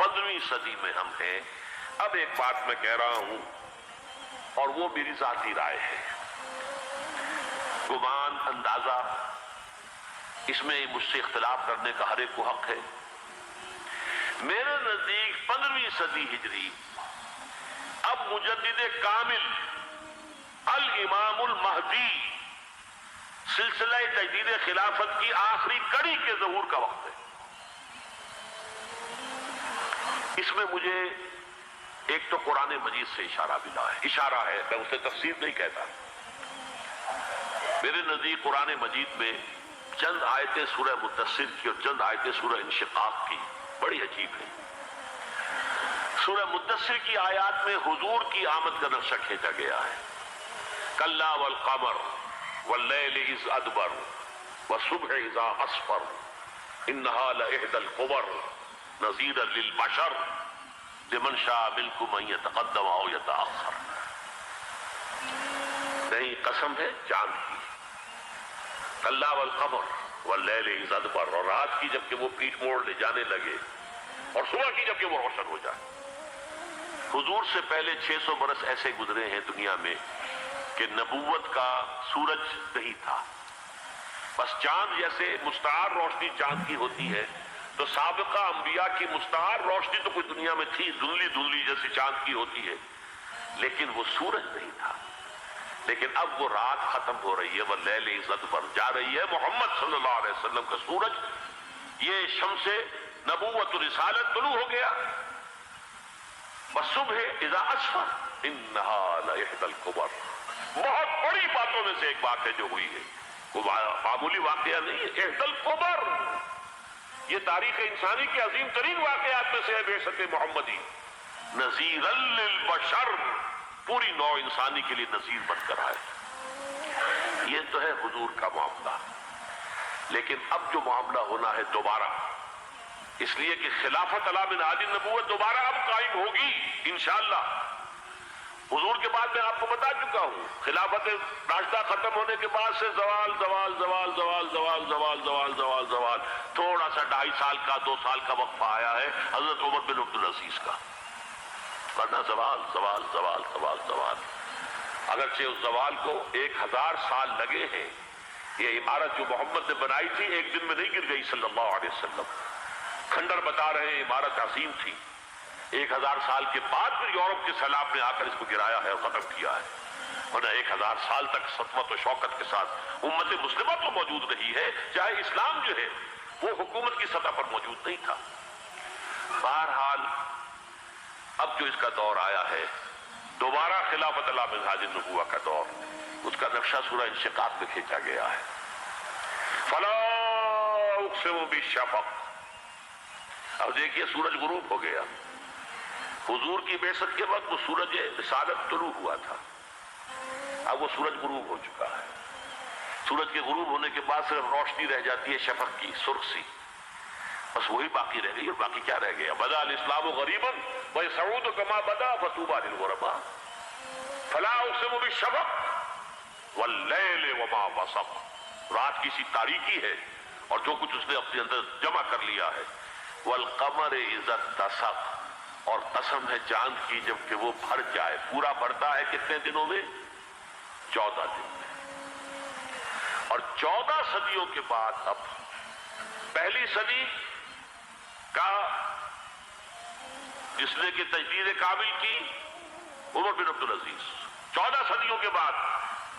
15ویں صدی میں ہم ہیں۔ اب ایک بات میں کہہ رہا ہوں اور وہ میری ذاتی رائے ہے، گمان، اندازہ، اس میں مجھ سے اختلاف کرنے کا ہر ایک کو حق ہے۔ میرے نزدیک 15ویں صدی ہجری اب مجدد کامل الامام المہدی سلسلہ تجدید خلافت کی آخری کڑی کے ظہور کا وقت ہے۔ اس میں مجھے ایک تو قرآن مجید سے اشارہ ملا ہے، اشارہ ہے، میں اسے تفسیر نہیں کہتا۔ میرے نزدیک قرآن مجید میں چند آیتیں سورہ مدثر کی اور چند آیتیں سورہ انشقاق کی بڑی عجیب ہے۔ سورہ مدثر کی آیات میں حضور کی آمد کا نقشہ کھینچا گیا ہے، کلا والقمر واللیل اذ ادبر والصبح اذا اسفر انہا لإحدى الکبر نذیرا للبشر لمن شاء منکم ان یتقدم او یتأخر۔ نہیں، قسم ہے چاند کی، کلا والقمر واللیل اذ ادبر، اور رات کی جبکہ وہ پیٹھ موڑ لے جانے لگے اور صبح کی جبکہ وہ روشن ہو جائے۔ حضور سے پہلے 600 برس ایسے گزرے ہیں دنیا میں کہ نبوت کا سورج نہیں تھا، بس چاند جیسے مستعار روشنی چاند کی ہوتی ہے تو سابقہ انبیاء کی مستعار روشنی تو کوئی دنیا میں تھی، دھندلی دھندلی جیسے چاند کی ہوتی ہے، لیکن وہ سورج نہیں تھا۔ لیکن اب وہ رات ختم ہو رہی ہے، واللیل اذ ادبر جا رہی ہے، محمد صلی اللہ علیہ وسلم کا سورج، یہ شمس نبوت و رسالت طلوع ہو گیا۔ والصبح اذا اسفر انہا لإحدى الکبر، بہت بڑی باتوں میں سے ایک بات ہے جو ہوئی ہے، وہ معمولی واقعہ نہیں ہے، احدى الکبر، یہ تاریخ انسانی کے عظیم ترین واقعات میں سے ہے بعثت محمدی، نذیرا للبشر، پوری نوع انسانی کے لیے نذیر بن کر آئے۔ یہ تو ہے حضور کا معاملہ، لیکن اب جو معاملہ ہونا ہے دوبارہ، اس لیے کہ خلافت علی منہاج النبوت دوبارہ اب قائم ہوگی انشاءاللہ۔ حضور کے بعد میں آپ کو بتا چکا ہوں، خلافت راشدہ ختم ہونے کے بعد سے زوال زوال زوال زوال زوال زوال زوال زوال زوال، تھوڑا سا 2.5 سال کا 2 سال کا وقفہ آیا ہے حضرت عمر بن عبدالعزیز کا، ورنہ زوال زوال زوال زوال زوال، اگرچہ اس زوال کو 1000 سال لگے ہیں۔ یہ عمارت جو محمد نے بنائی تھی ایک دن میں نہیں گر گئی صلی اللہ علیہ وسلم، کھنڈر بتا رہے ہیں عمارت عظیم تھی، 1000 سال کے بعد پھر یورپ کے سیلاب نے آ کر اس کو گرایا ہے اور ختم کیا ہے، ورنہ 1000 سال تک سطوت و شوکت کے ساتھ امت مسلمہ تو موجود رہی ہے، چاہے اسلام جو ہے وہ حکومت کی سطح پر موجود نہیں تھا۔ بہرحال اب جو اس کا دور آیا ہے دوبارہ خلافت علی منہاج النبوہ کا دور، اس کا نقشہ سورہ انشقاق میں کھینچا گیا ہے۔ فلا اقسم بالشفق، اب دیکھیے سورج غروب ہو گیا، حضور کی بعثت کے وقت وہ سورج رسالت طلوع ہوا تھا، اب وہ سورج غروب ہو چکا ہے۔ سورج کے غروب ہونے کے بعد صرف روشنی رہ جاتی ہے شفق کی، سرخ سی، بس وہی باقی رہ گئی، اور باقی کیا رہ گیا؟ بدا الاسلام غریبا ویسعود کما بدا فطوبی للغرباء، فلا اقسم بالشفق واللیل وما وسق، رات کی سی تاریکی ہے اور جو کچھ اس نے اپنے اندر جمع کر لیا ہے، والقمر اذا اتسق، اور قسم ہے چاند کی جب کہ وہ بھر جائے، پورا بھرتا ہے کتنے دنوں میں؟ 14 دن میں، اور 14 صدیوں کے بعد اب پہلی صدی کا جس نے کہ تجدید کامل کی عمر بن عبدالعزیز، 14 صدیوں کے بعد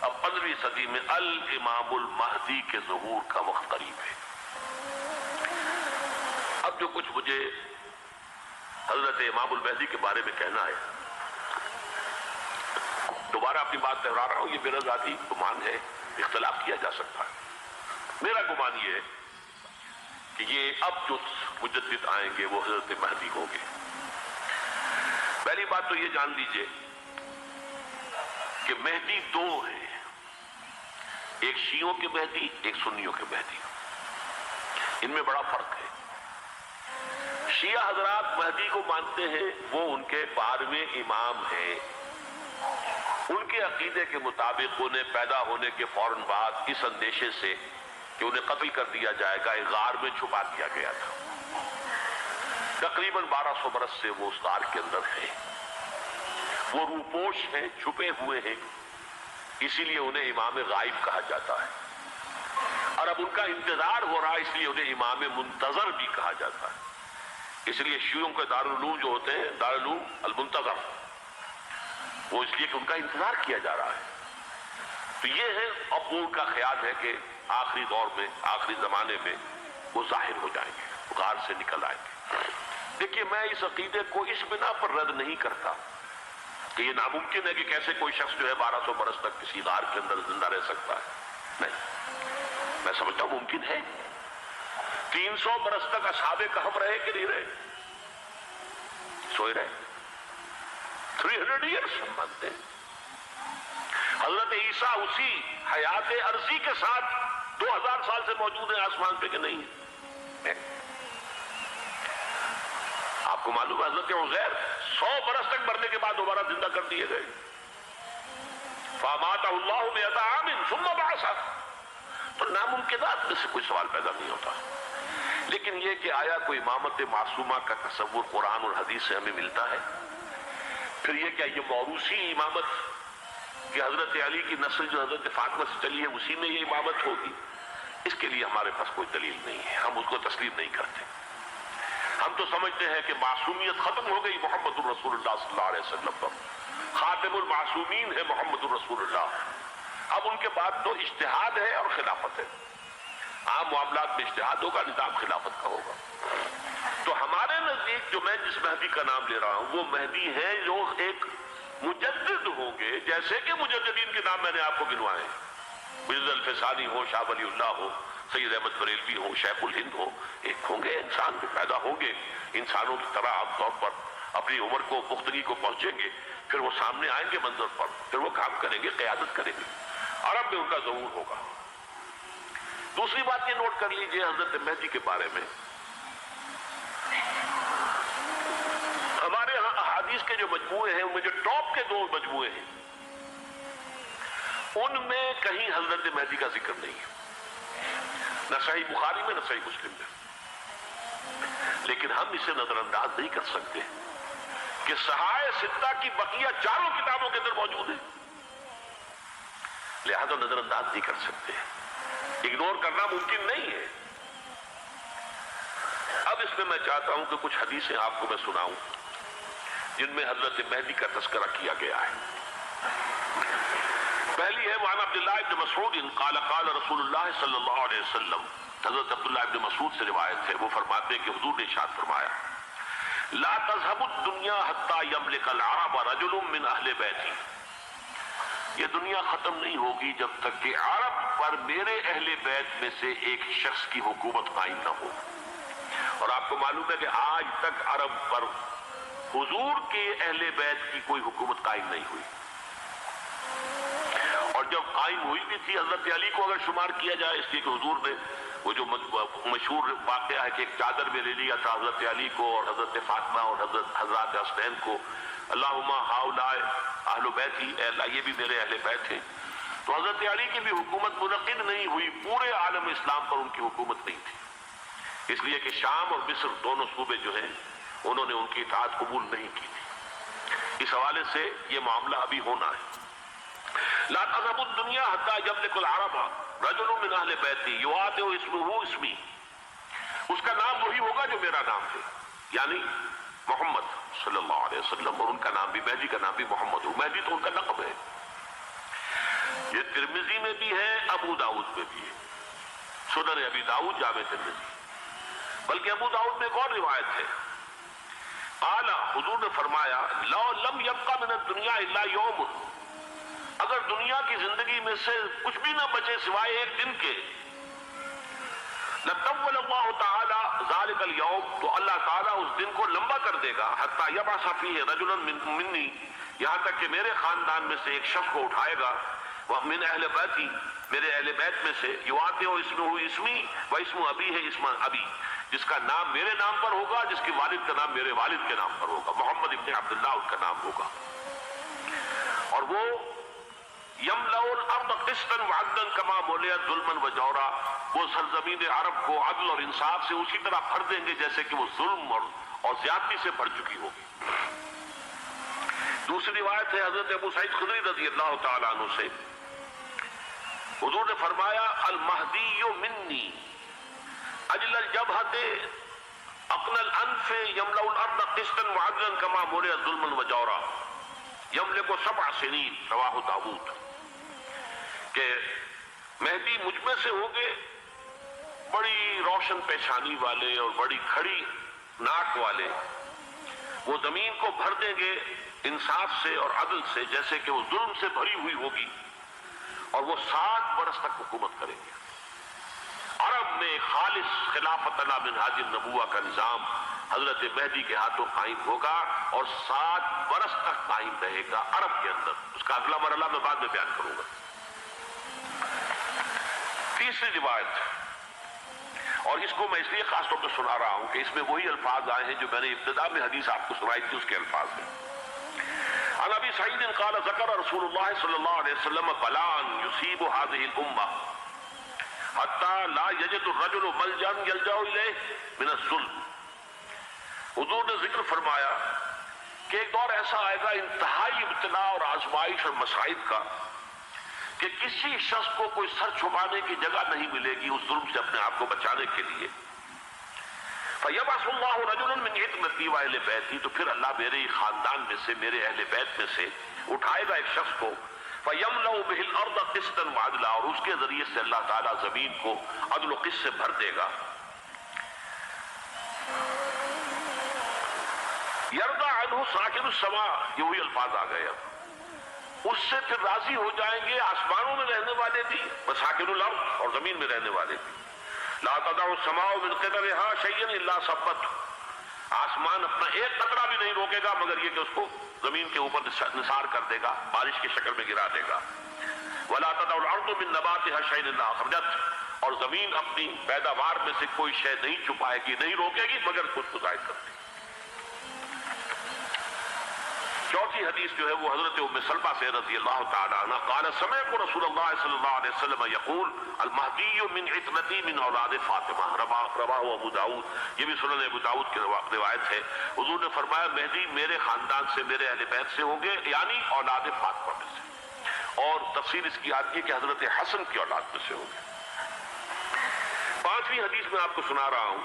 اب 15ویں صدی میں الامام المہدی کے ظہور کا وقت قریب ہے۔ اب جو کچھ مجھے حضرت امام المہدی کے بارے میں کہنا ہے، دوبارہ اپنی بات دہرا رہا ہوں، یہ میرا ذاتی گمان ہے، اختلاف کیا جا سکتا ہے۔ میرا گمان یہ ہے کہ یہ اب جو مجدد آئیں گے وہ حضرت مہدی ہوں گے۔ پہلی بات تو یہ جان لیجئے کہ مہدی 2 ہیں، ایک شیعوں کے مہدی، ایک سنیوں کے مہدی، ان میں بڑا فرق ہے۔ شیعہ حضرات مہدی کو مانتے ہیں، وہ ان کے 12ویں امام ہیں، ان کے عقیدے کے مطابق انہیں پیدا ہونے کے فوراً بعد اس اندیشے سے کہ انہیں قتل کر دیا جائے گا ایک غار میں چھپا دیا گیا تھا۔ تقریباً 1200 برس سے وہ اس غار کے اندر ہیں. وہ روپوش ہیں, چھپے ہوئے ہیں, اسی لیے انہیں امام غائب کہا جاتا ہے. اور اب ان کا انتظار ہو رہا ہے, اس لیے انہیں امام منتظر بھی کہا جاتا ہے. اس لیے شیعوں کے دارالعلوم جو ہوتے ہیں, دارالعلوم المنتظر, وہ اس لیے کہ ان کا انتظار کیا جا رہا ہے. تو یہ ہے, اب وہ ان کا خیال ہے کہ آخری دور میں, آخری زمانے میں وہ ظاہر ہو جائیں گے, غار سے نکل آئیں گے. دیکھیے, میں اس عقیدے کو اس بنا پر رد نہیں کرتا کہ یہ ناممکن ہے کہ کیسے کوئی شخص جو ہے 1200 برس تک کسی غار کے اندر زندہ رہ سکتا ہے. نہیں, میں سمجھتا ہوں ممکن ہے. 300 برس تک اصحاب کہف رہے کہ نہیں رہے؟ سوئے رہے. 300 ایئرس ہم مانتے ہیں. حضرت عیسیٰ اسی حیات عرضی کے ساتھ 2000 سال سے موجود ہیں آسمان پہ کہ نہیں ہے؟ آپ کو معلوم ہے حضرت عزیر 100 برس تک مرنے کے بعد دوبارہ زندہ کر دیے گئے. فَأَمَاتَهُ اللَّهُ مِئَةَ عَامٍ ثُمَّ بَعَثَهُ. تو ناممکنات میں سے کوئی سوال پیدا نہیں ہوتا. لیکن یہ کہ آیا کوئی امامت معصومہ کا تصور قرآن اور حدیث سے ہمیں ملتا ہے؟ پھر یہ کیا یہ موروثی امامت کہ حضرت علی کی نسل جو حضرت فاطمہ سے چلی ہے اسی میں یہ امامت ہوگی؟ اس کے لیے ہمارے پاس کوئی دلیل نہیں ہے, ہم اس کو تسلیم نہیں کرتے. ہم تو سمجھتے ہیں کہ معصومیت ختم ہو گئی محمد الرسول اللہ صلی اللہ علیہ وسلم پر. خاتم المعصومین ہے محمد الرسول اللہ. اب ان کے بعد تو اجتہاد ہے اور خلافت ہے. عام معاملات میں اجتہاد ہوگا, نظام خلافت کا ہوگا. تو ہمارے نزدیک جو میں جس مہدی کا نام لے رہا ہوں وہ مہدی ہے جو ایک مجدد ہوں گے, جیسے کہ مجددین کے نام میں نے آپ کو گنوائے. مجد الفسانی ہو, شاہ ولی اللہ ہو, سید احمد بریلوی ہو, شیخ الہند ہو, ایک ہوں گے انسان جو پیدا ہوں گے انسانوں کی طرح عام طور پر اپنی عمر کو پختگی کو پہنچیں گے, پھر وہ سامنے آئیں گے منظر پر, پھر وہ کام کریں گے, قیادت کریں گے. عرب میں ان کا ظہور ہوگا. دوسری بات یہ نوٹ کر لیجئے حضرت مہدی کے بارے میں, ہمارے ہاں احادیث کے جو مجموعے ہیں ان میں جو ٹاپ کے 2 مجموعے ہیں ان میں کہیں حضرت مہدی کا ذکر نہیں ہے, نہ صحیح بخاری میں نہ صحیح مسلم میں. لیکن ہم اسے نظر انداز نہیں کر سکتے کہ صحائح ستہ کی بقیہ 4 کتابوں کے اندر موجود ہے, لہذا نظر انداز نہیں کر سکتے, اگنور کرنا ممکن نہیں ہے. اب اس میں میں چاہتا ہوں کہ کچھ حدیثیں آپ کو میں سناؤں جن میں حضرت مہدی کا تذکرہ کیا گیا ہے. پہلی ہے وعن عبداللہ ابن مسعود قال قال رسول اللہ صلی اللہ علیہ وسلم. حضرت عبداللہ ابن مسعود سے روایت ہے, وہ فرماتے ہیں کہ حضور نے ارشاد فرمایا لا تذهب الدنيا حتى يملك العرب رجل من اہل بیتی. یہ دنیا ختم نہیں ہوگی جب تک کہ عرب پر میرے اہل بیت میں سے ایک شخص کی حکومت قائم نہ ہو. اور آپ کو معلوم ہے کہ آج تک عرب پر حضور کے اہل بیت کی کوئی حکومت قائم نہیں ہوئی. اور جب قائم ہوئی بھی تھی حضرت علی کو اگر شمار کیا جائے, اس لیے کہ حضور نے وہ جو مشہور واقعہ ہے کہ ایک چادر میں لے لیا تھا حضرت علی کو اور حضرت فاطمہ اور حضرت حسنین کو, اللہم ہؤلاء اہل بیتی, اے اللہ یہ بھی میرے اہل بیت ہیں. تو حضرت علی کی بھی حکومت منعقد نہیں ہوئی, پورے عالم اسلام پر ان کی حکومت نہیں تھی, اس لیے کہ شام اور مصر دونوں صوبے جو ہیں انہوں نے ان کی اطاعت قبول نہیں کی تھی. اس حوالے سے یہ معاملہ ابھی ہونا ہے. لا تذهب الدنيا حتى يملك العرب رجل من اہل بیتی یواطئ اسمہ اسمی. اس کا نام وہی ہوگا جو میرا نام ہے, یعنی محمد صلی اللہ علیہ وسلم, اور ان کا نام بھی مہدی کا نام بھی محمد ہو. مہدی تو ان کا لقب ہے. یہ ترمذی میں بھی ہے, ابو داؤد میں بھی ہے, سنن ابی داؤد جامع ترمذی. بلکہ ابو داؤد میں ایک اور روایت ہے, قال حضور نے فرمایا لو لم يبقى من الدنيا الا يوم, اگر دنیا کی زندگی میں سے کچھ بھی نہ بچے سوائے ایک دن کے, لطول اللہ تعالی ذلك اليوم, تو اللہ تعالیٰ اس دن کو لمبا کر دے گا, حتی یبعث فیہ رجلا منی, یہاں تک کہ میرے خاندان میں سے ایک شخص کو اٹھائے گا, من اہل بیتی, میرے اہل بیت میں سے, یواطئ اسمہ اسمی و اسم ابی ہے اسم ابی, جس کا نام میرے نام پر ہوگا, جس کے والد کا نام میرے والد کے نام پر ہوگا, محمد ابن عبداللہ ان کا نام ہوگا. اور وہ یملأ الارض قسطا وعدلا کما ملئت ظلما وجورا, وہ سرزمین عرب کو عدل اور انصاف سے اسی طرح بھر دیں گے جیسے کہ وہ ظلم اور زیادتی سے بڑھ چکی ہوگی۔ دوسری روایت ہے حضرت ابو سعید خدری رضی اللہ تعالیٰ عنہ سے، حضور نے فرمایا المہدی منی اجل الجبہۃ اقن الانف یملأ الارض قسطا وعدلا کما ملئت ظلما وجورا یملک 7 سنین، رواہ داؤد، کہ مہدی مجھ میں سے ہوں گے بڑی روشن پیشانی والے اور بڑی کھڑی ناک والے، وہ زمین کو بھر دیں گے انصاف سے اور عدل سے جیسے کہ وہ ظلم سے بھری ہوئی ہوگی، اور وہ 7 برس تک حکومت کریں گے۔ عرب میں خالص خلافت علی منہاج النبوہ کا نظام حضرت مہدی کے ہاتھوں قائم ہوگا اور 7 برس تک قائم رہے گا عرب کے اندر۔ اس کا اگلا مرحلہ میں بعد میں بیان کروں گا۔ تیسری روایت، اور اس کو میں اس لیے خاص طور پہ سنا رہا ہوں کہ اس میں وہی الفاظ آئے ہیں جو میں نے ابتدا میں حدیث آپ کو سنائی تھی، اس کے الفاظ ہیں۔ عن ابی سعید قال ذکر رسول اللہ صلی اللہ علیہ وسلم بلاء یصیب هذه الامہ حتی لا یجد الرجل ملجا یلجا الیہ من الظلم۔ حضور نے ذکر فرمایا کہ ایک دور ایسا آئے گا انتہائی ابتلاء اور آزمائش اور مصائب کا کہ کسی شخص کو کوئی سر چھپانے کی جگہ نہیں ملے گی اس ظلم سے اپنے آپ کو بچانے کے لیے۔ فَيَبْعَثُ اللَّهُ رَجُلًا مِنْ عِتْمَتِي وَأَهْلِ بَيْتِي، تو پھر اللہ میرے خاندان میں سے، میرے اہل بیت میں سے اٹھائے گا ایک شخص کو، فَيَمْلَأُ بِهِ الْأَرْضَ قِسْطًا وَعَدْلًا، اور اس کے ذریعے سے اللہ تعالیٰ زمین کو عدل و قسط سے بھر دے گا۔ يَرْضَى عَنْهُ سَاكِنُ السَّمَاءِ، یہ وہی الفاظ آ گئے اب، اس سے پھر راضی ہو جائیں گے آسمانوں میں رہنے والے بھی، وساکن الارض، اور زمین میں رہنے والے بھی۔ لا تدع السماء من قطرها شيئا الا صبته، آسمان اپنا ایک قطرہ بھی نہیں روکے گا مگر یہ کہ اس کو زمین کے اوپر نثار کر دے گا، بارش کی شکل میں گرا دے گا۔ ولا تدع الارض من نباتها شيئا الا اخرجت، اور زمین اپنی پیداوار میں سے کوئی شے نہیں چھپائے گی، نہیں روکے گی مگر کچھ کو ظاہر کرے گی۔ چوتھی حدیث جو ہے وہ حضرت ام سلمہ سے رضی اللہ تعالی عنہ قال سمعت رسول اللہ صلی اللہ علیہ وسلم یقول المہدی من عتمتی من اولاد فاطمہ، رواہ ابو داؤد، یہ بھی سنن ابو داؤد کی روایت ہے۔ حضور نے فرمایا مہدی میرے خاندان سے، میرے اہل بیت سے ہوں گے، یعنی اولاد فاطمہ میں سے، اور تفصیل اس کی آتی ہے کہ حضرت حسن کی اولاد میں سے ہوں گے۔ پانچویں حدیث میں آپ کو سنا رہا ہوں،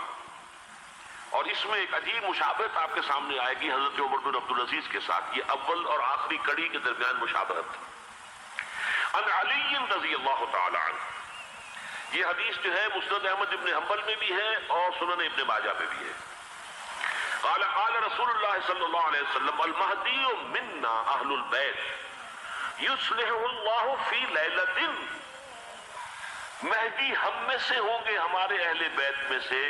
اور اس میں ایک عجیب مشابہت آپ کے سامنے آئے گی حضرت عمر بن عبدالعزیز کے ساتھ، یہ اول اور آخری کڑی کے درمیان مشابہت۔ عن علی رضی اللہ تعالی عنہ، یہ حدیث جو ہے مسند احمد ابن حنبل میں بھی ہے اور سنن ابن ماجہ میں بھی ہے۔ قال قال رسول اللہ صلی اللہ علیہ وسلم المہدی منا اہل البیت یصلح اللہ فی لیلۃ، مہدی ہم میں سے ہوں گے، ہمارے اہل بیت میں سے،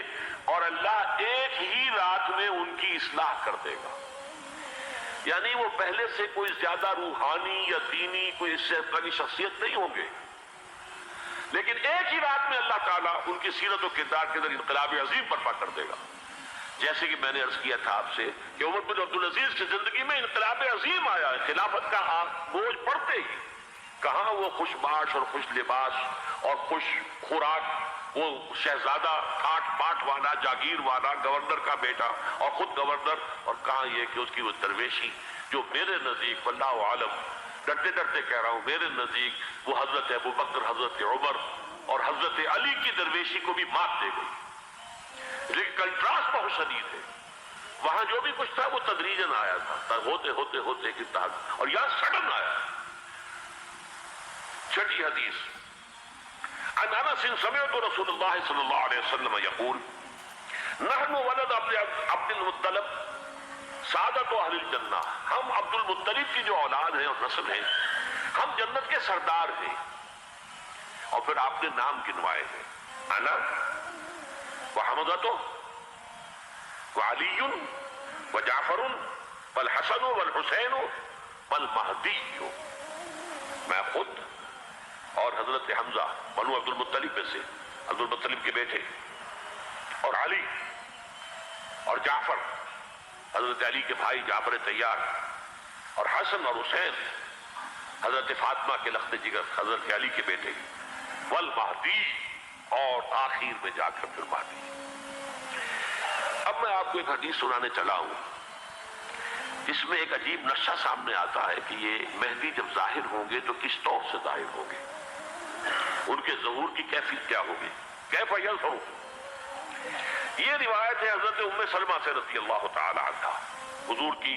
اور اللہ ایک ہی رات میں ان کی اصلاح کر دے گا۔ یعنی وہ پہلے سے کوئی زیادہ روحانی یا دینی کوئی اس سے بڑی شخصیت نہیں ہوں گے، لیکن ایک ہی رات میں اللہ تعالیٰ ان کی سیرت و کردار کے اندر انقلاب عظیم برپا کر دے گا۔ جیسے کہ میں نے عرض کیا تھا آپ سے کہ عمر بن عبدالعزیز کی زندگی میں انقلاب عظیم آیا ہے، خلافت کا بوجھ پڑتے ہی کہاں وہ خوش باش اور خوش لباس اور خوش خوراک، وہ شہزادہ ٹھاٹ باٹ والا، جاگیر والا، گورنر کا بیٹا اور خود گورنر، اور کہاں یہ کہ اس کی وہ درویشی جو میرے نزدیک واللہ عالم، ڈرتے ڈرتے کہہ رہا ہوں، میرے نزدیک وہ حضرت ابو بکر، حضرت عمر اور حضرت علی کی درویشی کو بھی مات دے گئی۔ لیکن کنٹراسٹ بہت شدید ہے، وہاں جو بھی کچھ تھا وہ تدریجاً آیا تھا، ہوتے ہوتے ہوتے اور یہاں سڈن آیا۔ چھٹی حدیث، عن انس سمعت رسول اللہ صلی اللہ علیہ وسلم یقول نحن ولد عبد المطلب سعادت اہل الجنہ، ہم عبد المطلب کی جو اولاد ہیں اور نسل ہیں، ہم جنت کے سردار ہیں۔ اور پھر آپ نے نام گنوائے ہیں، انا وحمزۃ وعلی وجعفر والحسن والحسین والمہدی، میں خود اور حضرت حمزہ بنو عبد المطلب میں سے، عبد المطلب کے بیٹے، اور علی اور جعفر حضرت علی کے بھائی جعفر طیار، اور حسن اور حسین حضرت فاطمہ کے لخت جگر حضرت علی کے بیٹے، والمہدی، اور آخر میں جا کر پھر مہدی۔ اب اب میں آپ کو ایک حدیث سنانے چلا ہوں، اس میں ایک عجیب نقشہ سامنے آتا ہے کہ یہ مہدی جب ظاہر ہوں گے تو کس طور سے ظاہر ہوں گے، ان کے ظہور کی کیفیت کیا ہوگی، کیف یظہر۔ یہ روایت ہے حضرت ام سلمہ سے رضی اللہ تعالی عنہا، حضور کی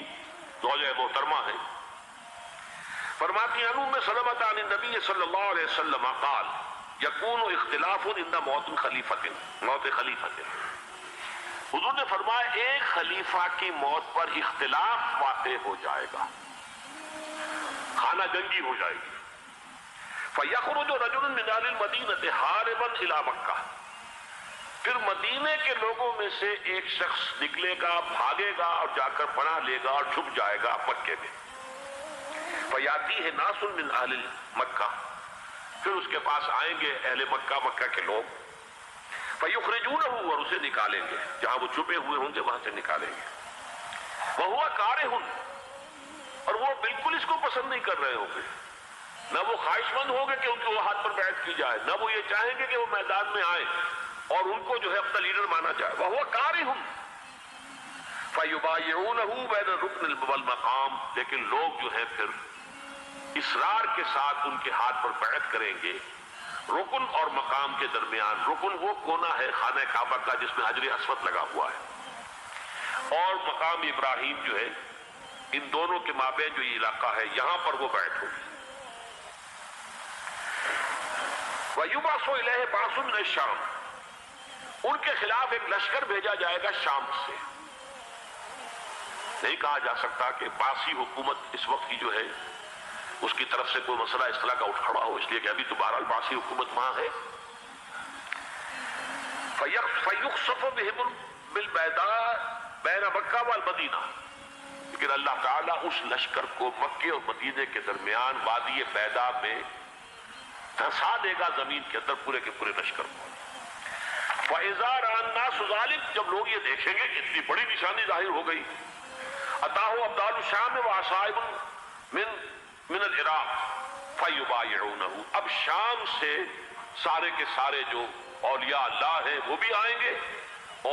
زوجہ محترمہ ہے، فرماتی ہیں ام سلمہ عن النبی صلی اللہ علیہ وسلم قال یکون اختلاف عند موت خلیفۃ۔ حضور نے فرمایا ایک خلیفہ کی موت پر اختلاف واقع ہو جائے گا، خانہ جنگی ہو جائے گی۔ فَيَخْرُجُ رَجُلٌ مِّنْ أَهْلِ الْمَدِينَةِ هَارِبًا إِلَى مَكَّةَ، پھر مدینے کے لوگوں میں سے ایک شخص نکلے گا، بھاگے گا اور جا کر پناہ لے گا اور چھپ جائے گا مکے میں۔ فَيَأْتِيهِ نَاسٌ مِّنْ أَهْلِ مَكَّةَ، پھر اس کے پاس آئیں گے اہل مکہ، مکہ کے لوگ، فَيُخْرِجُونَهُ، اور اسے نکالیں گے، جہاں وہ چھپے ہوئے ہوں گے وہاں سے نکالیں گے۔ وَهُوَ كَارِهٌ، اور وہ بالکل اس کو پسند نہیں کر رہے ہوں گے، نہ وہ خواہش مند ہوں گے کہ ان کے وہ ہاتھ پر بیعت کی جائے، نہ وہ یہ چاہیں گے کہ وہ میدان میں آئیں اور ان کو جو ہے اپنا لیڈر مانا جائے۔ وَهُوَ كَارِهٌ فَيُبَايِعُونَهُ بَيْنَ الرُّكْنِ وَالْمَقَامِ، لیکن لوگ جو ہے پھر اصرار کے ساتھ ان کے ہاتھ پر بیعت کریں گے رکن اور مقام کے درمیان۔ رکن وہ کونا ہے خانہ کعبہ کا جس میں حجر اسود لگا ہوا ہے، اور مقام ابراہیم جو ہے، ان دونوں کے مابین جو یہ علاقہ ہے یہاں پر وہ بیعت ہوگی۔ وَيُبْعَثُ إِلَيْهِ بَعْثٌ مِّنَ الشَّامِ، ان کے خلاف ایک لشکر بھیجا جائے گا شام سے۔ نہیں کہا جا سکتا کہ باسی حکومت اس وقت کی جو ہے اس کی طرف سے کوئی مسئلہ اس طرح کا اٹھ کھڑا ہو، اس لیے کہ ابھی تو بہرحال باسی حکومت وہاں ہے۔ فَيُخْسَفُ بِهِمُ بِالْبَيْضَاءِ بَيْنَ مَكَّةَ وَالْمَدِينَةِ، لیکن اللہ تعالیٰ اس لشکر کو مکے اور مدینے کے درمیان وادی بیضاء میں دھسا دے گا، زمین کے اندر پورے کے پورے لشکر کو۔ فَإِذَا رَأَى النَّاسُ ذَلِكَ، جب لوگ یہ دیکھیں گے کہ اتنی بڑی نشانی ظاہر ہو گئی، أَتَاهُ أَبْطَالُ الشَّامِ وَعَصَائِبٌ من العراق فَيُبَايِعُونَهُ، اب شام سے سارے کے سارے جو اولیاء اللہ ہیں وہ بھی آئیں گے،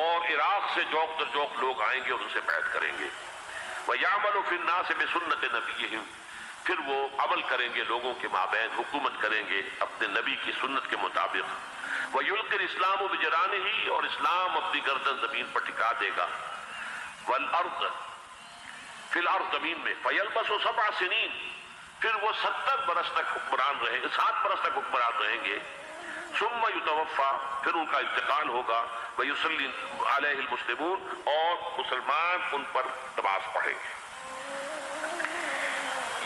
اور عراق سے جوق در جوق لوگ آئیں گے اور ان سے بیعت کریں گے۔ وَيَعْمَلُ فِي النَّاسِ بِسُنَّةِ نَبِيِّهِمْ، پھر وہ عمل کریں گے لوگوں کے مابین، حکومت کریں گے اپنے نبی کی سنت کے مطابق۔ وَيُلْقِي الْإِسْلَامُ بِجَرَانِهِ، اور اسلام اپنی گردن زمین پر ٹکا دے گا۔ وَالْأَرْض فِي الْأَرْض، زمین میں۔ فَيَلْبَسُ 7 سنین، پھر وہ 70 برس تک حکمران رہیں گے، 7 برس تک حکمران رہیں گے۔ ثم یتوفا، پھر ان کا انتقال ہوگا۔ ویصلی علیہ المسلمون، اور مسلمان ان پر نماز پڑھیں گے۔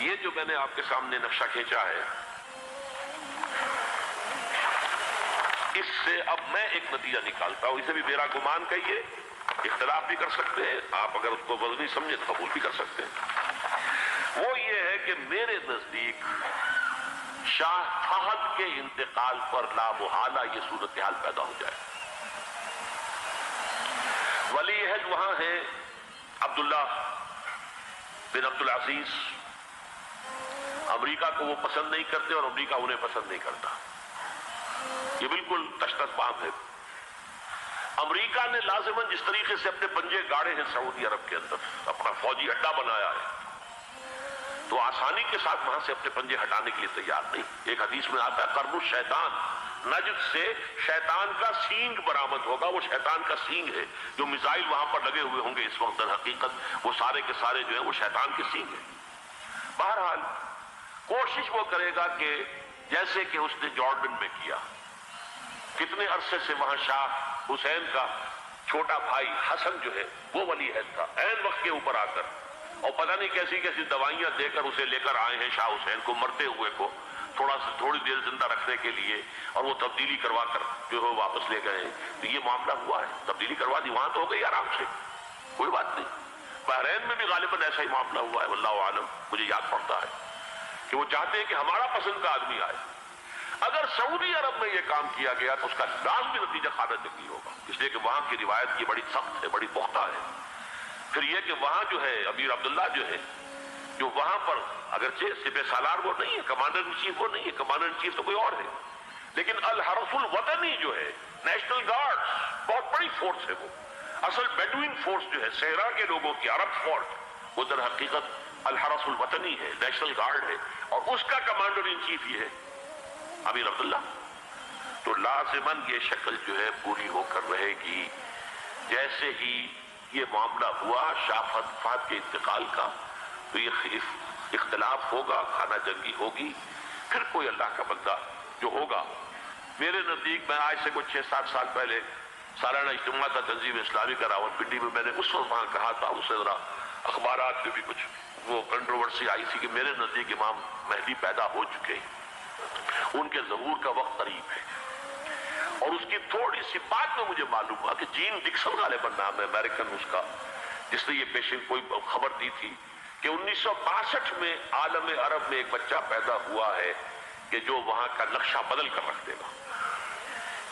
یہ جو میں نے آپ کے سامنے نقشہ کھینچا ہے، اس سے اب میں ایک نتیجہ نکالتا ہوں، اسے بھی میرا گمان کہیے، اختلاف بھی کر سکتے ہیں آپ، اگر اس کو وزنی سمجھے تو قبول بھی کر سکتے ہیں۔ وہ یہ ہے کہ میرے نزدیک شاہ فہد کے انتقال پر لا محالہ یہ صورتحال پیدا ہو جائے۔ ولی عہد وہاں ہے عبداللہ بن عبدالعزیز، امریکہ کو وہ پسند نہیں کرتے اور امریکہ انہیں پسند نہیں کرتا، یہ بالکل تش تش بات ہے۔ امریکہ نے لازماً جس طریقے سے اپنے پنجے گاڑے ہیں سعودی عرب کے اندر، اپنا فوجی اڈا بنایا ہے، تو آسانی کے ساتھ وہاں سے اپنے پنجے ہٹانے کے لیے تیار نہیں۔ ایک حدیث میں آتا ہے قرن الشیطان، نجد سے شیطان کا سینگ برآمد ہوگا، وہ شیطان کا سینگ ہے، جو میزائل وہاں پر لگے ہوئے ہوں گے اس وقت، در حقیقت وہ سارے کے سارے جو ہیں وہ شیطان کے سینگ ہیں۔ بہرحال کوشش وہ کرے گا کہ جیسے کہ اس نے جارڈن میں کیا، کتنے عرصے سے وہاں شاہ حسین کا چھوٹا بھائی حسن جو ہے وہ ولی عہد تھا، عین وقت کے اوپر آ کر، اور پتہ نہیں کیسی کیسی دوائیاں دے کر اسے لے کر آئے ہیں شاہ حسین کو، مرتے ہوئے کو تھوڑی دیر زندہ رکھنے کے لیے، اور وہ تبدیلی کروا کر جو ہے واپس لے گئے ہیں۔ تو یہ معاملہ ہوا ہے، تبدیلی کروا دی، وہاں تو ہو گئی آرام سے، کوئی بات نہیں۔ بحرین میں بھی غالباً ایسا ہی معاملہ ہوا ہے، واللہ عالم، مجھے یاد پڑتا ہے کہ وہ چاہتے ہیں کہ ہمارا پسند کا آدمی آئے۔ اگر سعودی عرب میں یہ کام کیا گیا تو اس کا لازمی نتیجہ خانہ جنگی ہوگا، اس لیے کہ وہاں کی روایت کی بڑی سخت ہے، بڑی پختہ ہے۔ پھر یہ کہ وہاں جو ہے امیر عبداللہ جو ہے، جو وہاں پر اگرچہ سپہ سالار وہ نہیں ہے، کمانڈر ان چیف وہ نہیں ہے، کمانڈر ان چیف تو کوئی اور ہے، لیکن الحرس الوطنی جو ہے، نیشنل گارڈ، بہت بڑی فورس ہے وہ۔ اصل بیڈوین فورس جو ہے صحرا کے لوگوں کی عرب فورس، وہ در حقیقت الحرس الوطنی ہے، نیشنل گارڈ ہے، اور اس کا کمانڈر ان چیف یہ ہے امیر عبداللہ۔ تو لازماً یہ شکل جو ہے پوری ہو کر رہے گی۔ جیسے ہی یہ معاملہ ہوا شاہ فہد کے انتقال کا، تو یہ اختلاف ہوگا، خانہ جنگی ہوگی، پھر کوئی اللہ کا بندہ جو ہوگا۔ میرے نزدیک، میں آج سے کچھ 6-7 سال پہلے سالانہ اجتماع تھا تنظیم اسلامی کا راولپنڈی میں، میں نے اس وقت وہاں کہا تھا، اس سے ذرا اخبارات میں بھی کچھ وہ کنٹروورسی آئی تھی کہ میرے نزدیک امام مہدی پیدا ہو چکے ہیں، ان کے ظہور کا وقت قریب ہے۔ اور اس کی تھوڑی سی بات میں مجھے معلوم ہوا کہ جین ڈکسن غالباً نام ہے امریکن اس کا، جس نے یہ پیشن کوئی خبر دی تھی کہ 1962 میں عالم عرب میں ایک بچہ پیدا ہوا ہے کہ جو وہاں کا نقشہ بدل کر رکھ دے گا۔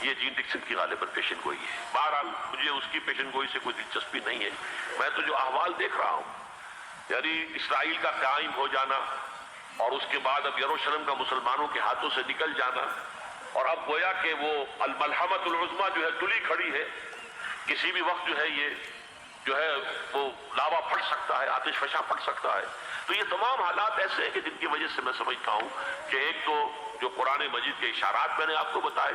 یہ جین ڈکسن کی غالباً پیشن گوئی ہے۔ بہرحال مجھے اس کی پیشن گوئی سے کوئی دلچسپی نہیں ہے، میں تو جو احوال دیکھ رہا ہوں، یعنی اسرائیل کا قائم ہو جانا، اور اس کے بعد اب یروشلم کا مسلمانوں کے ہاتھوں سے نکل جانا، اور اب گویا کہ وہ الملحمۃ العظمیٰ جو ہے تلی کھڑی ہے، کسی بھی وقت جو ہے یہ جو ہے وہ لاوا پھٹ سکتا ہے، آتش فشاں پھٹ سکتا ہے۔ تو یہ تمام حالات ایسے ہیں کہ جن کی وجہ سے میں سمجھتا ہوں کہ ایک تو جو قرآن مجید کے اشارات میں نے آپ کو بتائے،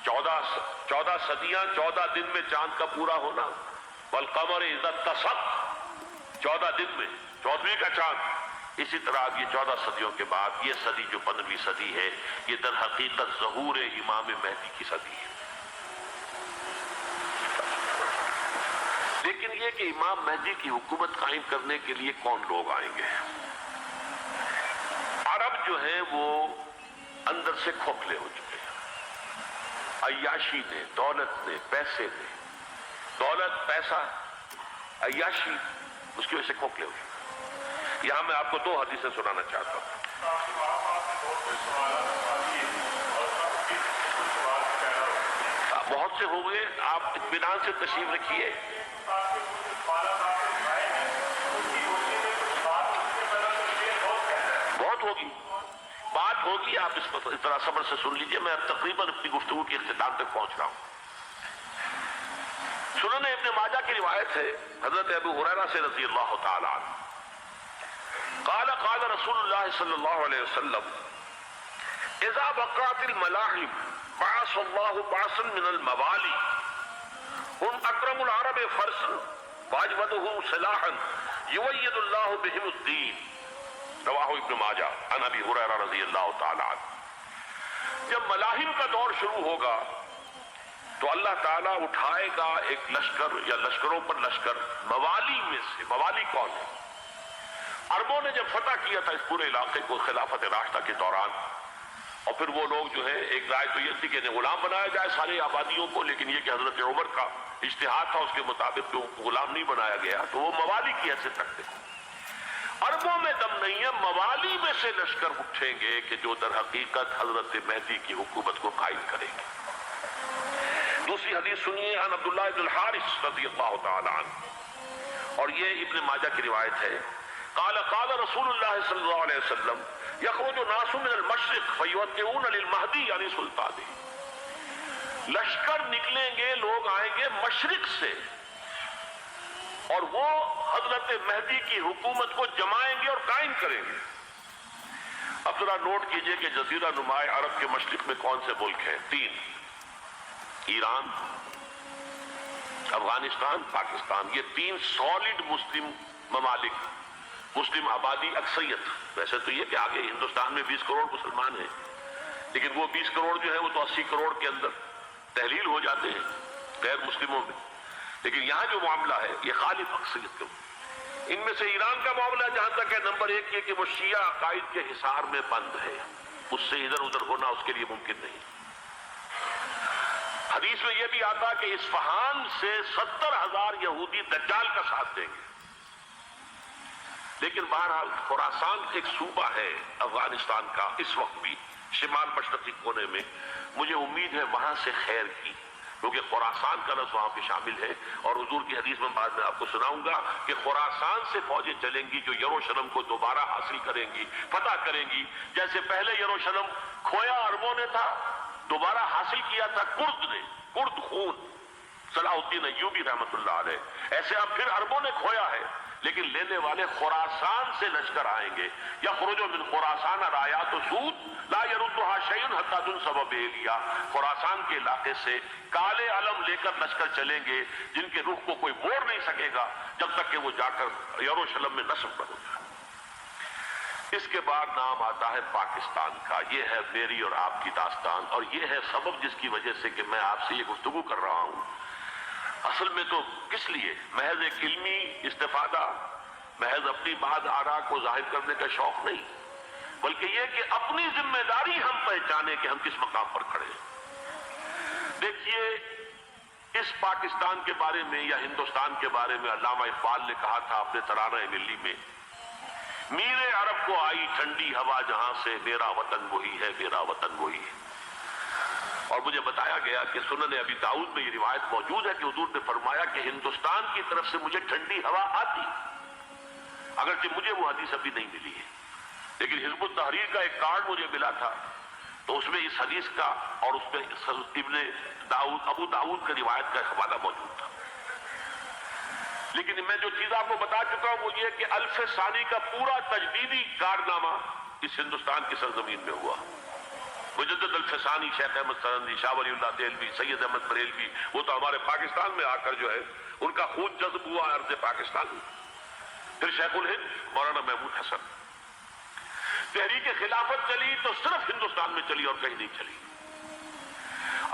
14 صدیاں 14 دن میں چاند کا پورا ہونا، والقمر اذا اتسق، 14 دن میں 14ویں کا چاند۔ اسی طرح اب یہ 14 صدیوں کے بعد یہ صدی جو 15ویں صدی ہے، یہ در حقیقت ظہور امام مہدی کی صدی ہے۔ لیکن یہ کہ امام مہدی کی حکومت قائم کرنے کے لیے کون لوگ آئیں گے؟ عرب جو ہے وہ اندر سے کھوکھلے ہو چکے ہیں، عیاشی نے، دولت نے، پیسے نے، دولت، پیسہ، عیاشی، اس کی وجہ سے کھوکھلے ہو چکے ہیں۔ یہاں میں آپ کو 2 حدیثیں سنانا چاہتا ہوں۔ بہت سے ہو گئے، آپ اطمینان سے تشریف رکھیے۔ بہت ہوگی، بات ہوگی، آپ اس طرح صبر سے سن لیجئے۔ میں اب تقریباً اپنی گفتگو کے اختتام تک پہنچ رہا ہوں۔ سنن ابن ماجہ کی روایت ہے حضرت ابو ہریرہ سے رضی اللہ تعالی عنہ، قال قال رسول اللہ صلی اللہ علیہ وسلم اذا وقعت الملاحم بعث اللہ بعثا من الموالی هم اکرم العرب فرسا واجودهم سلاحا یوید اللہ بهم الدین، رواہ ابن ماجہ عن ابی ہریرہ رضی اللہ تعالی عنہ۔ جب ملاحم کا دور شروع ہوگا تو اللہ تعالیٰ اٹھائے گا ایک لشکر یا لشکروں پر لشکر موالی میں سے۔ موالی کون ہے؟ عربوں نے جب فتح کیا تھا اس پورے علاقے کو خلافت راشدہ کے دوران، اور پھر وہ لوگ جو ہے، ایک رائے تو یہ تھی کہ غلام بنایا جائے ساری آبادیوں کو، لیکن یہ کہ حضرت عمر کا اجتہاد تھا، اس کے مطابق جو غلام نہیں بنایا گیا، تو وہ موالی کی حیثیت رکھتے ہیں۔ عربوں میں دم نہیں ہے، موالی میں سے لشکر اٹھیں گے کہ جو در حقیقت حضرت مہدی کی حکومت کو قائم کریں گے۔ دوسری حدیث سنیے، عن عبداللہ بن الحارث رضی اللہ تعالی عنہ، اور یہ ابن ماجہ کی روایت ہے، قال قال رسول اللہ صلی اللہ علیہ وسلم یخرج ناس من المشرق فیوقعون للمہدی یعنی سلطانہ، لشکر نکلیں گے، لوگ آئیں گے مشرق سے، اور وہ حضرت مہدی کی حکومت کو جمائیں گے اور قائم کریں گے۔ اب ذرا نوٹ کیجئے کہ جزیرہ نما عرب کے مشرق میں کون سے ملک ہیں؟ 3، ایران، افغانستان، پاکستان۔ یہ 3 سالڈ مسلم ممالک، مسلم آبادی اکثریت۔ ویسے تو یہ کہ آگے ہندوستان میں 20 کروڑ مسلمان ہیں، لیکن وہ 20 کروڑ جو ہے وہ تو 80 کروڑ کے اندر تحلیل ہو جاتے ہیں غیر مسلموں میں، لیکن یہاں جو معاملہ ہے یہ غالب اکثریت کا۔ ان میں سے ایران کا معاملہ جہاں تک ہے، نمبر 1 یہ کہ وہ شیعہ عقائد کے حصار میں بند ہے، اس سے ادھر ادھر ہونا اس کے لیے ممکن نہیں۔ حدیث میں یہ بھی آتا کہ اصفہان سے 70,000 یہودی دجال کا ساتھ دیں گے۔ لیکن بہرحال خراسان ایک صوبہ ہے افغانستان کا اس وقت بھی شمال مشرقی کونے میں، مجھے امید ہے وہاں سے خیر کی، کیونکہ خراسان کا لفظ وہاں پہ شامل ہے، اور حضور کی حدیث میں بعد میں آپ کو سناؤں گا کہ خراسان سے فوجیں چلیں گی جو یروشلم کو دوبارہ حاصل کریں گی، فتح کریں گی، جیسے پہلے یروشلم کھویا عربوں نے تھا، دوبارہ حاصل کیا تھا کرد نے، کرد خون، صلاح الدین ایوبی رحمت اللہ علیہ، ایسے اب پھر عربوں نے کھویا ہے، لیکن لینے والے خراسان سے لشکر آئیں گے، یخرج من خراسان رایات و سود لا یردها شیء حتی تنصب بإیلیا، خراسان کے علاقے سے کالے علم لے کر لشکر چلیں گے جن کے رخ کو کوئی موڑ نہیں سکے گا جب تک کہ وہ جا کر یروشلم میں نصب نہ ہو جائے۔ اس کے بعد نام آتا ہے پاکستان کا۔ یہ ہے میری اور آپ کی داستان، اور یہ ہے سبب جس کی وجہ سے کہ میں آپ سے یہ گفتگو کر رہا ہوں۔ اصل میں تو کس لیے؟ محض ایک علمی استفادہ، محض اپنی بات آراء کو ظاہر کرنے کا شوق نہیں، بلکہ یہ کہ اپنی ذمہ داری ہم پہچانے کہ ہم کس مقام پر کھڑے ہیں۔ دیکھیے، اس پاکستان کے بارے میں یا ہندوستان کے بارے میں علامہ اقبال نے کہا تھا اپنے ترانہ ملی میں، میرے عرب کو آئی ٹھنڈی ہوا جہاں سے، میرا وطن وہی ہے، میرا وطن وہی ہے۔ اور مجھے بتایا گیا کہ سنن ابی داؤد میں یہ روایت موجود ہے کہ حضور نے فرمایا کہ ہندوستان کی طرف سے مجھے ٹھنڈی ہوا آتی، اگرچہ مجھے وہ حدیث ابھی نہیں ملی ہے، لیکن حزب التحریر کا ایک کارڈ مجھے ملا تھا، تو اس میں اس حدیث کا اور اس میں ابو داؤد کا روایت کا حوالہ موجود تھا۔ لیکن میں جو چیز آپ کو بتا چکا ہوں وہ یہ کہ الف ثانی کا پورا تجدیدی کارنامہ اس ہندوستان کی سرزمین میں ہوا۔ مجدد الف ثانی شیخ احمد سرندی، شاہ ولی اللہ دہلوی، سید احمد بریلوی، وہ تو ہمارے پاکستان میں آ کر جو ہے ان کا خون جذب ہوا ارض پاکستان میں۔ پھر شیخ الہند مولانا محمود حسن۔ تحریک خلافت چلی تو صرف ہندوستان میں چلی اور کہیں نہیں چلی۔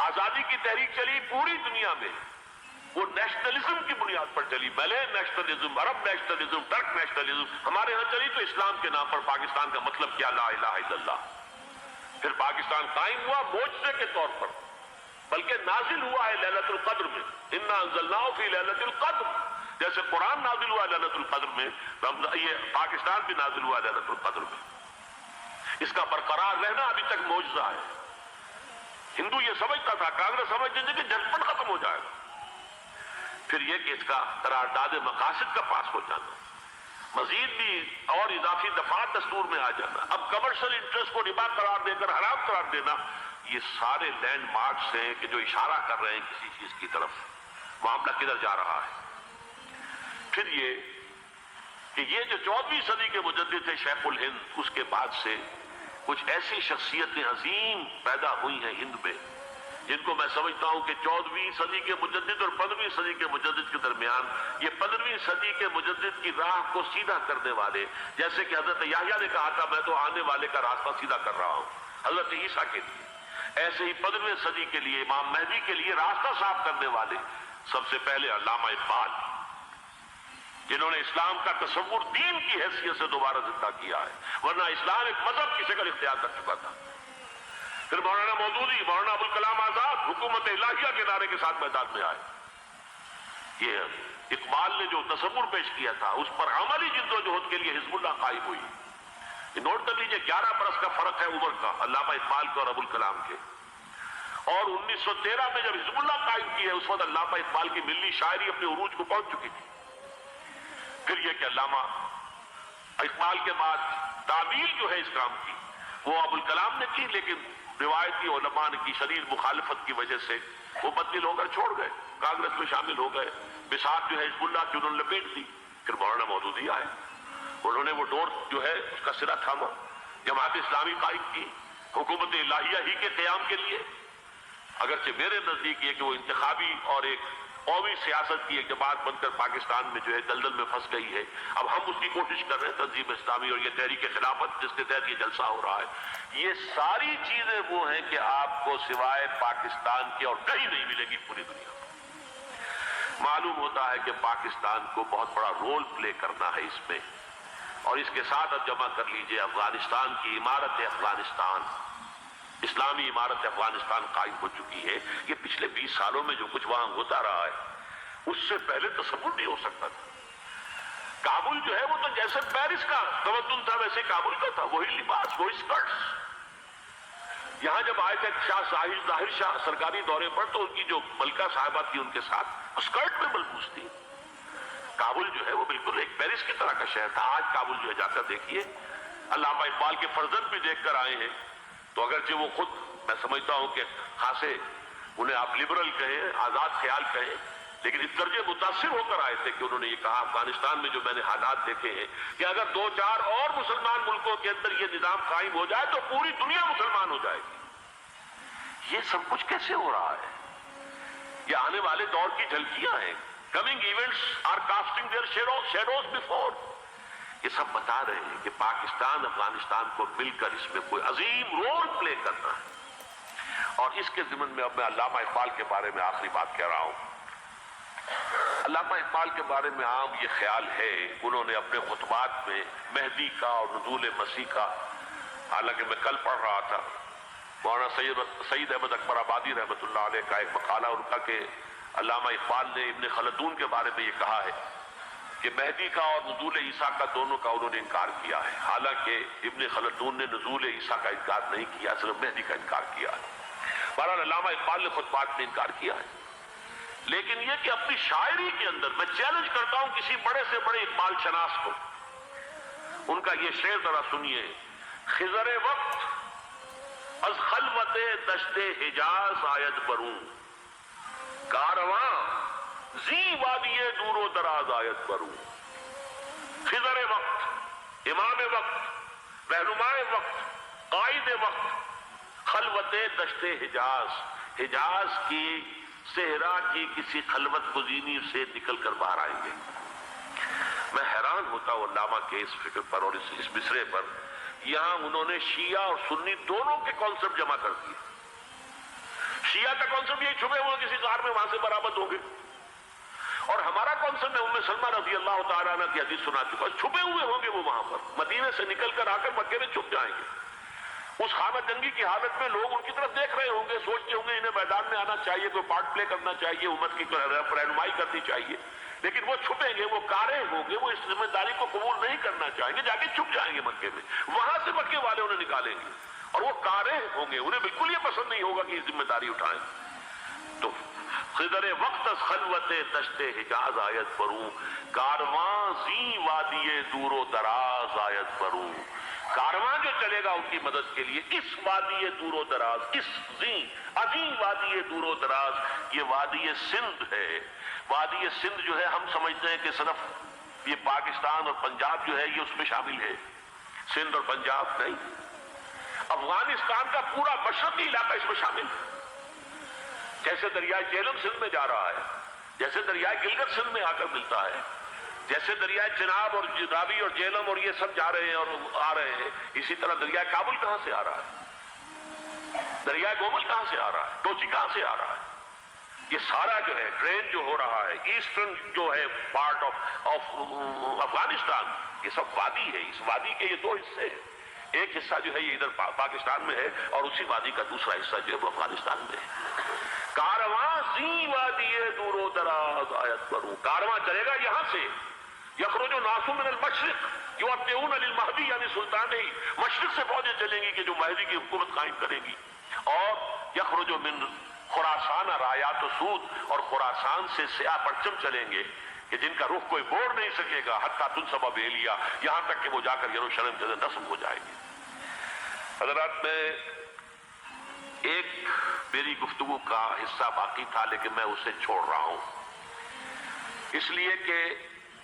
آزادی کی تحریک چلی پوری دنیا میں، وہ نیشنلزم کی بنیاد پر چلی، ملے نیشنلزم، عرب نیشنلزم، ٹرک نیشنلزم۔ ہمارے ہاں چلی تو اسلام کے نام پر پاکستان کا مطلب کیا؟ لا الہ الا اللہ۔ پھر پاکستان قائم ہوا معجزے کے طور پر، بلکہ نازل ہوا ہے لیلۃ القدر میں، انا انزلناہ فی لیلۃ القدر، جیسے قرآن نازل ہوا لیلۃ القدر میں، یہ پاکستان بھی نازل ہوا لیلۃ القدر میں۔ اس کا برقرار رہنا ابھی تک معجزہ ہے۔ ہندو یہ سمجھتا تھا، کانگریس سمجھتے تھے کہ جھٹپٹ ختم ہو جائے گا۔ پھر یہ کہ اس کا قرارداد مقاصد کا پاس ہو جانا، مزید بھی اور اضافی دفعات دستور میں آ جانا، اب کمرشل انٹرسٹ کو ربا قرار دے کر حرام قرار دینا، یہ سارے لینڈ مارکس ہیں کہ جو اشارہ کر رہے ہیں کسی چیز کی طرف، معاملہ کدھر جا رہا ہے۔ پھر یہ کہ یہ جو 14ویں صدی کے مجدد تھے شیخ الہند، اس کے بعد سے کچھ ایسی شخصیتیں عظیم پیدا ہوئی ہیں ہند میں، جن کو میں سمجھتا ہوں کہ 14ویں صدی کے مجدد اور 15ویں صدی کے مجدد کے درمیان، یہ 15ویں صدی کے مجدد کی راہ کو سیدھا کرنے والے، جیسے کہ حضرت یحییٰ نے کہا تھا میں تو آنے والے کا راستہ سیدھا کر رہا ہوں حضرت عیسیٰ کے لیے، ایسے ہی 15ویں صدی کے لیے امام مہدی کے لیے راستہ صاف کرنے والے سب سے پہلے علامہ اقبال، جنہوں نے اسلام کا تصور دین کی حیثیت سے دوبارہ زندہ کیا ہے، ورنہ اسلام ایک مذہب کی شکل اختیار کر چکا تھا۔ پھر مولانا مودودی، مولانا ابوالکلام آزاد حکومت الہیہ کے نعرے کے ساتھ میدان میں آئے۔ یہ اقبال نے جو تصور پیش کیا تھا اس پر عملی جدوجہد کے لیے حزب اللہ قائم ہوئی۔ نوٹ کر لیجیے 11 برس کا فرق ہے عمر کا علامہ اقبال کے اور ابوالکلام کے، اور 1913 میں جب حزب اللہ قائم کی ہے اس وقت علامہ اقبال کی ملی شاعری اپنے عروج کو پہنچ چکی تھی۔ پھر یہ کہ علامہ اقبال کے بعد تعمیل جو ہے اس کام کی وہ ابوالکلام نے کی، لیکن روایتی علماء کی شدید مخالفت کی وجہ سے وہ بدل ہو کر چھوڑ گئے، کانگریس میں شامل ہو گئے، بساط جو ہے حزب اللہ کی انہوں نے لپیٹ دی۔ پھر مولانا مودودی آئے، انہوں نے وہ ڈور جو ہے اس کا سرا تھاما، جماعت اسلامی قائم کی حکومت الہیہ ہی کے قیام کے لیے، اگرچہ میرے نزدیک یہ کہ وہ انتخابی اور ایک قومی سیاست کی ایک جماعت بن کر پاکستان میں جو ہے دلدل میں پھنس گئی ہے۔ اب ہم اس کی کوشش کر رہے ہیں، تنظیم اسلامی اور یہ تحریک خلافت جس کے تحت یہ جلسہ ہو رہا ہے، یہ ساری چیزیں وہ ہیں کہ آپ کو سوائے پاکستان کے اور کہیں نہیں ملے گی پوری دنیا میں۔ معلوم ہوتا ہے کہ پاکستان کو بہت بڑا رول پلے کرنا ہے اس میں، اور اس کے ساتھ اب جمع کر لیجئے افغانستان کی عمارت افغانستان، اسلامی عمارت افغانستان قائم ہو چکی ہے۔ یہ پچھلے 20 سالوں میں جو کچھ وہاں ہوتا رہا ہے اس سے پہلے تصور نہیں ہو سکتا تھا۔ کابل جو ہے وہ تو جیسے پیرس کا تمدن تھا ویسے کابل کا تھا، وہی لباس، وہی سکرٹس۔ یہاں جب آئے تھے شاہ ظاہر شاہ سرکاری دورے پر تو ان کی جو ملکہ صاحبہ تھی ان کے ساتھ سکرٹ میں ملبوس تھی۔ کابل جو ہے وہ بالکل ایک پیرس کی طرح کا شہر تھا۔ آج کابل جو ہے جا کر دیکھیے، علامہ اقبال کے فرزند بھی دیکھ کر آئے ہیں، تو اگرچہ وہ خود میں سمجھتا ہوں کہ خاصے انہیں آپ لبرل کہیں، آزاد خیال کہیں، لیکن اس درجے متاثر ہو کر آئے تھے کہ انہوں نے یہ کہا افغانستان میں جو میں نے حالات دیکھے ہیں کہ اگر 2-4 اور مسلمان ملکوں کے اندر یہ نظام قائم ہو جائے تو پوری دنیا مسلمان ہو جائے گی۔ یہ سب کچھ کیسے ہو رہا ہے؟ یہ آنے والے دور کی جھلکیاں ہیں۔ Coming events are casting their shadows before. یہ سب بتا رہے ہیں کہ پاکستان افغانستان کو مل کر اس میں کوئی عظیم رول پلے کرنا ہے۔ اور اس کے ضمن میں اب میں علامہ اقبال کے بارے میں آخری بات کہہ رہا ہوں۔ علامہ اقبال کے بارے میں عام یہ خیال ہے، انہوں نے اپنے خطبات میں مہدی کا اور نزول مسیح کا، حالانکہ میں کل پڑھ رہا تھا مولانا سعید احمد اکبر آبادی رحمۃ اللہ علیہ کا ایک مقالہ ان کا کہ علامہ اقبال نے ابن خلدون کے بارے میں یہ کہا ہے کہ مہدی کا اور نزول عیسیٰ کا دونوں کا انہوں نے انکار کیا ہے، حالانکہ ابن خلدون نے نزول عیسیٰ کا انکار نہیں کیا، صرف مہدی کا انکار کیا ہے۔ بہرحال علامہ اقبال نے خطبات میں انکار کیا ہے، لیکن یہ کہ اپنی شاعری کے اندر میں چیلنج کرتا ہوں کسی بڑے سے بڑے اقبال شناس کو، ان کا یہ شعر ذرا سنیے۔ خضر وقت از خلوت دشت حجاز آید بروں، کارواں زی وادی دور و دراز آید بروں۔ خضر وقت، امام وقت، رہنمائے وقت، قائد وقت، خلوت دشت حجاز، حجاز کی صحرا کی کسی خلوت گزینی سے نکل کر باہر آئیں گے۔ میں حیران ہوتا ہوں علامہ کے اس فکر پر اور اس مصرے پر۔ یہاں انہوں نے شیعہ اور سنی دونوں کے کانسیپٹ جمع کر دیے۔ شیعہ کا کانسیپٹ یہ چھپے ہوئے کسی غار میں وہاں سے برآمد ہوں گے، اور ہمارا کانسیپٹ ام سلمہ رضی اللہ تعالیٰ عنہ کی حدیث سنا چکا، چھپے ہوئے ہوں گے وہ وہاں پر، مدینے سے نکل کر آ کر مکے میں چھپ جائیں گے۔ اس خانہ جنگی کی حالت میں لوگ ان کی طرف دیکھ رہے ہوں گے، سوچتے ہوں گے انہیں میدان میں آنا چاہیے، کوئی پارٹ پلے کرنا چاہیے، امت کی رہنمائی کرنی چاہیے، لیکن وہ چھپیں گے، وہ کارے ہوں گے، وہ اس ذمہ داری کو قبول نہیں کرنا چاہیں گے، جا کے چھپ جائیں گے مکے میں، وہاں سے مکے والے انہیں نکالیں گے، اور وہ کارے ہوں گے، انہیں بالکل یہ پسند نہیں ہوگا کہ یہ ذمہ داری اٹھائیں۔ تو خضر وقت از خلوت دشت حجاز آیت بروں، کارواں زی وادی دور و دراز آیت بروں۔ کارواں جو چلے گا ان کی مدد کے لیے اس وادی دور و دراز، اس عظیم وادی دور و دراز، یہ وادی سندھ ہے۔ وادی سندھ جو ہے ہم سمجھتے ہیں کہ صرف یہ پاکستان اور پنجاب جو ہے یہ اس میں شامل ہے، سندھ اور پنجاب نہیں، افغانستان کا پورا مشرقی علاقہ اس میں شامل ہے۔ جیسے دریائے جہلم سندھ میں جا رہا ہے، جیسے دریائے گلگت سندھ میں آ کر ملتا ہے، جیسے دریائے چناب اور راوی اور جہلم اور یہ سب جا رہے ہیں اور آ رہے ہیں، اسی طرح دریائے کابل کہاں سے آ رہا ہے، دریائے گومل کہاں سے آ رہا ہے، ٹوچی کہاں سے آ رہا ہے، یہ سارا جو ہے ڈرین جو ہو رہا ہے، ایسٹرن جو ہے پارٹ آف افغانستان، یہ سب وادی ہے۔ اس وادی کے یہ دو حصے ہیں، ایک حصہ جو ہے یہ ادھر پاکستان میں ہے، اور اسی وادی کا دوسرا حصہ جو ہے وہ افغانستان میں ہے۔ کارواں زی وادی دور و دراز آیت بروں، کارواں چلے گا یہاں سے، یخرج الناس من المشرق یؤتون للمہدی یعنی سلطان ہی، مشرق سے فوجیں چلیں گی کہ جو مہدی کی حکومت قائم کرے گی، اور یخرج من خراسان رایات و سود، اور خراسان سے سیاہ پرچم چلیں گے کہ جن کا رخ کوئی موڑ نہیں سکے گا، حتیٰ تنصب بیلیا، یہاں تک کہ وہ جا کر یروشلم کے اندر نصب ہو جائے گی۔ حضرات، میں ایک میری گفتگو کا حصہ باقی تھا لیکن میں اسے چھوڑ رہا ہوں، اس لیے کہ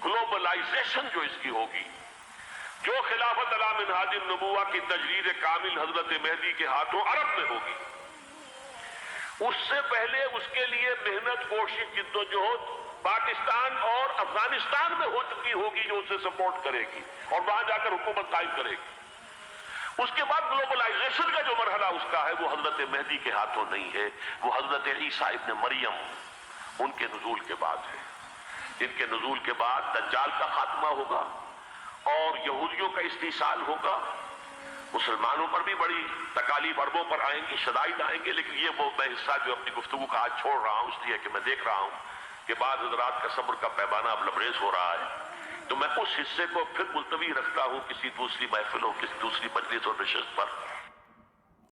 گلوبلائزیشن جو اس کی ہوگی، جو خلافت علی منہاج النبوہ کی تجرید کامل حضرت مہدی کے ہاتھوں عرب میں ہوگی، اس سے پہلے اس کے لیے محنت، کوشش، جدوجہد پاکستان اور افغانستان میں ہو چکی ہوگی جو اسے سپورٹ کرے گی اور وہاں جا کر حکومت قائم کرے گی۔ اس کے بعد گلوبلائزیشن کا جو مرحلہ اس کا ہے وہ حضرت مہدی کے ہاتھوں نہیں ہے، وہ حضرت عیسیٰ ابن مریم ان کے نزول کے بعد ہے، جن کے نزول کے بعد دجال کا خاتمہ ہوگا اور یہودیوں کا استحصال ہوگا، مسلمانوں پر بھی بڑی تکالیف عربوں پر آئیں گی، شدائد آئیں گے، لیکن یہ وہ میں حصہ جو اپنی گفتگو کا آج چھوڑ رہا ہوں اس لیے کہ میں دیکھ رہا ہوں کہ بعض حضرات کا صبر کا پیمانہ اب لبریز ہو رہا ہے، تو میں اس حصے کو پھر ملتوی رکھتا ہوں کسی دوسری محفل اور کسی دوسری مجلس اور نشست پر۔